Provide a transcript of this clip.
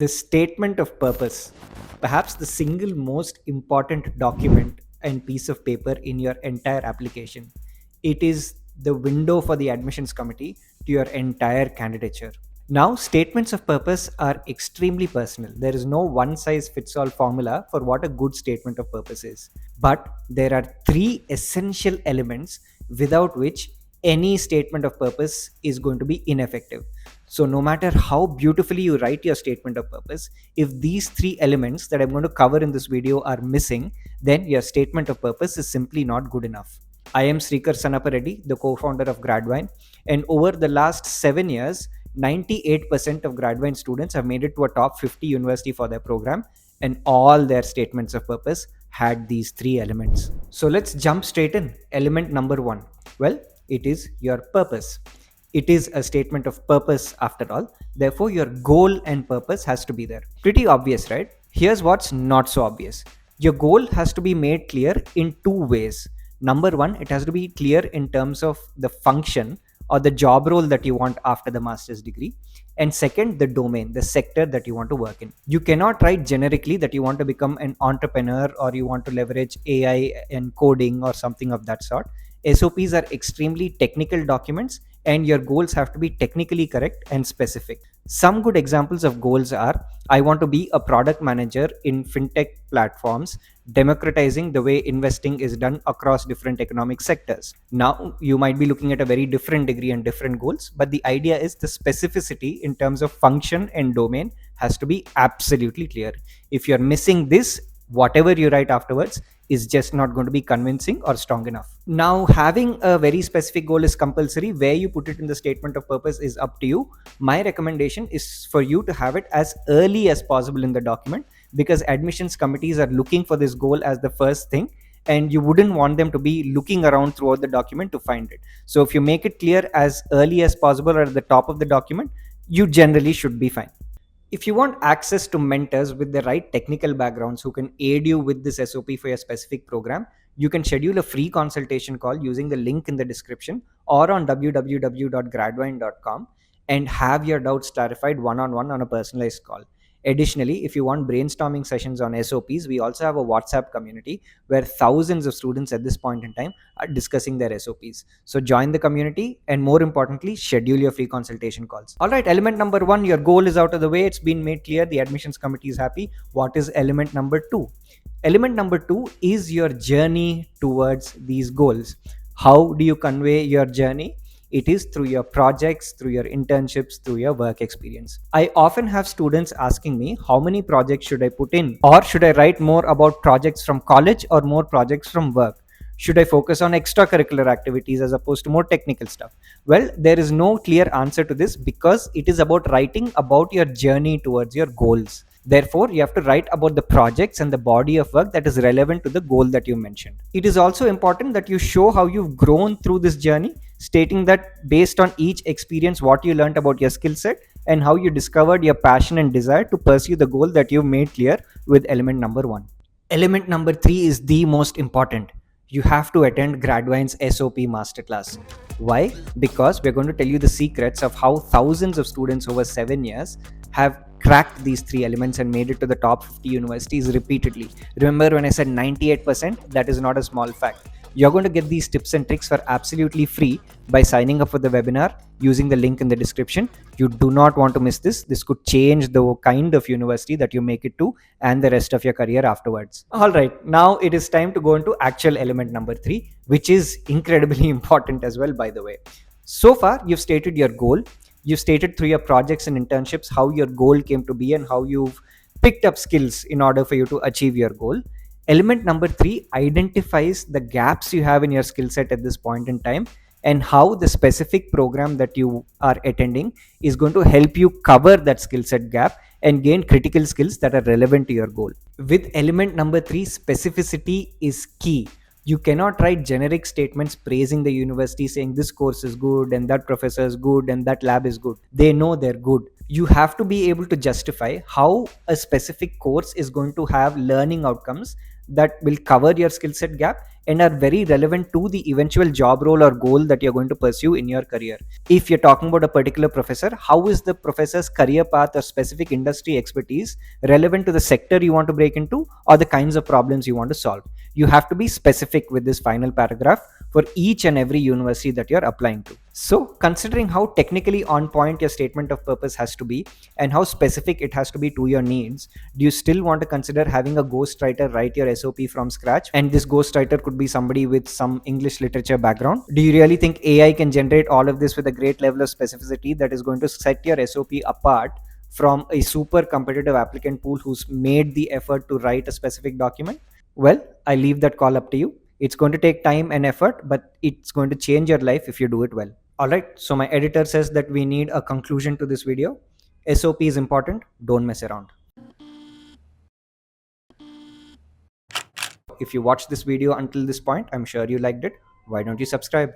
The statement of purpose, perhaps the single most important document and piece of paper in your entire application. It is the window for the admissions committee to your entire candidature. Now, statements of purpose are extremely personal. There is no one size fits all formula for what a good statement of purpose is. But there are three essential elements without which any statement of purpose is going to be ineffective. So, no matter how beautifully you write your statement of purpose, if these three elements that I'm going to cover in this video are missing, then your statement of purpose is simply not good enough. I am Srikar Sanappa Reddy, the co-founder of Gradvine, and over the last 7 years, 98% of Gradvine students have made it to a top 50 university for their program, and all their statements of purpose had these three elements. So let's jump straight in. Element number one. Well, it is your purpose. It is a statement of purpose after all. Therefore, your goal and purpose has to be there. Pretty obvious, right? Here's what's not so obvious. Your goal has to be made clear in two ways. Number one, it has to be clear in terms of the function or the job role that you want after the master's degree. And second, the domain, the sector that you want to work in. You cannot write generically that you want to become an entrepreneur or you want to leverage AI and coding or something of that sort. SOPs are extremely technical documents and your goals have to be technically correct and specific. Some good examples of goals are: I want to be a product manager in fintech platforms, democratizing the way investing is done across different economic sectors. Now, you might be looking at a very different degree and different goals, but the idea is the specificity in terms of function and domain has to be absolutely clear. If you're missing this, whatever you write afterwards is just not going to be convincing or strong enough. Now, having a very specific goal is compulsory. Where you put it in the statement of purpose is up to you. My recommendation is for you to have it as early as possible in the document, because admissions committees are looking for this goal as the first thing, and you wouldn't want them to be looking around throughout the document to find it. So if you make it clear as early as possible or at the top of the document, you generally should be fine. If you want access to mentors with the right technical backgrounds who can aid you with this SOP for your specific program, you can schedule a free consultation call using the link in the description or on www.gradvine.com and have your doubts clarified one-on-one on a personalized call. Additionally, if you want brainstorming sessions on SOPs, we also have a WhatsApp community where thousands of students at this point in time are discussing their SOPs. So join the community and, more importantly, schedule your free consultation calls. All right, element number one, your goal is out of the way. It's been made clear. The admissions committee is happy. What is element number two? Element number two is your journey towards these goals. How do you convey your journey? It is through your projects, through your internships, through your work experience. I often have students asking me, how many projects should I put in? Or should I write more about projects from college or more projects from work? Should I focus on extracurricular activities as opposed to more technical stuff? Well, there is no clear answer to this because it is about writing about your journey towards your goals. Therefore, you have to write about the projects and the body of work that is relevant to the goal that you mentioned. It is also important that you show how you've grown through this journey, stating that based on each experience, what you learned about your skill set and how you discovered your passion and desire to pursue the goal that you've made clear with element number one. Element number three is the most important. You have to attend Gradvine's SOP Masterclass. Why? Because we're going to tell you the secrets of how thousands of students over 7 years have cracked these three elements and made it to the top 50 universities repeatedly. Remember when I said 98%? That is not a small fact. You're going to get these tips and tricks for absolutely free by signing up for the webinar using the link in the description. You do not want to miss this. This could change the kind of university that you make it to and the rest of your career afterwards. All right, now it is time to go into actual element number three, which is incredibly important as well, by the way. So far, you've stated your goal. You've stated through your projects and internships how your goal came to be and how you've picked up skills in order for you to achieve your goal. Element number three identifies the gaps you have in your skill set at this point in time and how the specific program that you are attending is going to help you cover that skill set gap and gain critical skills that are relevant to your goal. With element number three, specificity is key. You cannot write generic statements praising the university, saying this course is good and that professor is good and that lab is good. They know they're good. You have to be able to justify how a specific course is going to have learning outcomes that will cover your skill set gap and are very relevant to the eventual job role or goal that you're going to pursue in your career. If you're talking about a particular professor, how is the professor's career path or specific industry expertise relevant to the sector you want to break into or the kinds of problems you want to solve? You have to be specific with this final paragraph for each and every university that you're applying to. So, considering how technically on point your statement of purpose has to be and how specific it has to be to your needs, do you still want to consider having a ghostwriter write your SOP from scratch? And this ghostwriter could be somebody with some English literature background. Do you really think AI can generate all of this with a great level of specificity that is going to set your SOP apart from a super competitive applicant pool who's made the effort to write a specific document? Well, I leave that call up to you. It's going to take time and effort, but it's going to change your life if you do it well. All right. So my editor says that we need a conclusion to this video. SOP is important. Don't mess around. If you watched this video until this point, I'm sure you liked it. Why don't you subscribe?